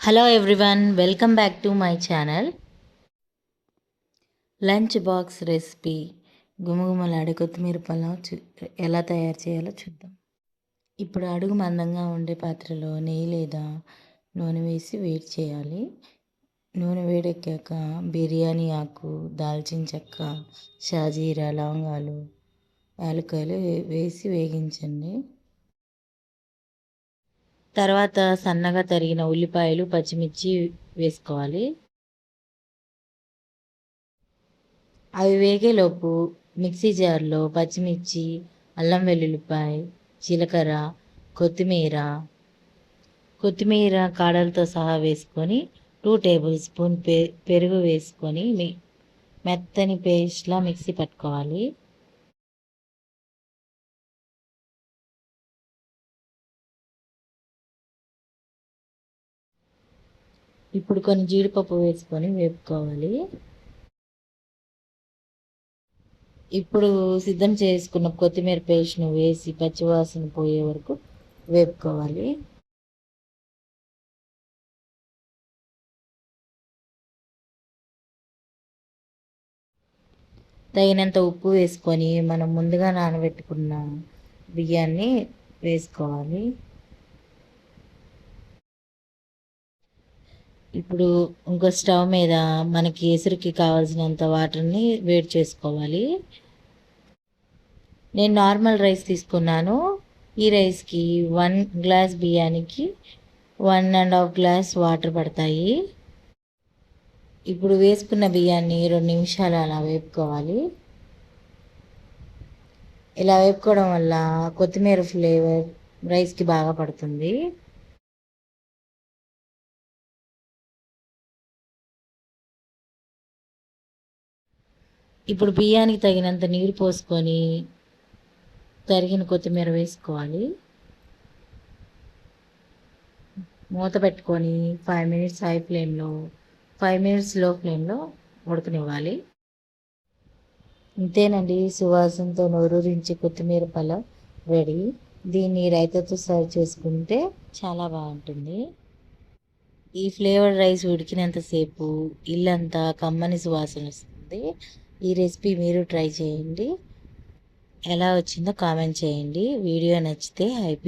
Hello everyone, welcome back to my channel. Lunch box recipe గుమగుమలాడే కొత్తిమీర పలావ్ ఎలా తయారు చేయాలో చూద్దాం. ఇప్పుడు అడుగు మందంగా ఉండే పాత్రలో నెయ్యి లేదా నూనె వేసి వేడి చేయాలి. నూనె వేడెక్కాక బిర్యానీ ఆకు, దాల్చిన చెక్క, షాజీరా, లవంగాలు, యాలక్కాయలు వేసి వేగించండి. తర్వాత సన్నగా తరిగిన ఉల్లిపాయలు, పచ్చిమిర్చి వేసుకోవాలి. అవి వేగేలోపు మిక్సీ జార్లో పచ్చిమిర్చి, అల్లం వెల్లుల్లిపాయ, జీలకర్ర, కొత్తిమీర కాడలతో సహా వేసుకొని 2 టేబుల్ స్పూన్ పెరుగు వేసుకొని మెత్తని పేస్ట్లా మిక్సీ పట్టుకోవాలి. ఇప్పుడు కొన్ని జీడిపప్పు వేసుకొని వేపుకోవాలి. ఇప్పుడు సిద్ధం చేసుకున్న కొత్తిమీర పేస్ట్ను వేసి పచ్చివాసన పోయే వరకు వేపుకోవాలి. తగినంత ఉప్పు వేసుకొని మనం ముందుగా నానబెట్టుకున్న బియ్యాన్ని వేసుకోవాలి. ఇప్పుడు ఇంకో స్టవ్ మీద మనకి ఎసురుకి కావాల్సినంత వాటర్ని వేడి చేసుకోవాలి. నేను నార్మల్ రైస్ తీసుకున్నాను. ఈ రైస్కి 1 గ్లాస్ బియ్యానికి 1.5 గ్లాస్ వాటర్ పడతాయి. ఇప్పుడు వేసుకున్న బియ్యాన్ని 2 నిమిషాలు అలా వేపుకోవాలి. ఇలా వేపుకోవడం వల్ల కొత్తిమీర ఫ్లేవర్ రైస్కి బాగా పడుతుంది. ఇప్పుడు బియ్యానికి తగినంత నీరు పోసుకొని తరిగిన కొత్తిమీర వేసుకోవాలి. మూత పెట్టుకొని 5 మినిట్స్ హై ఫ్లేమ్లో, 5 మినిట్స్ లో ఫ్లేమ్లో ఉడకనివ్వాలి. ఇంతేనండి, సువాసనతో నోరూరించే కొత్తిమీర పలావ్ రెడీ. దీన్ని రైతాతో సర్వ్ చేసుకుంటే చాలా బాగుంటుంది. ఈ ఫ్లేవర్ రైస్ ఉడికినంతసేపు ఇల్లంతా కమ్మని సువాసన వస్తుంది. ఈ రెసిపీ మీరు ట్రై చేయండి. ఎలా వచ్చిందో కామెంట్ చేయండి. వీడియో నచ్చితే హైప్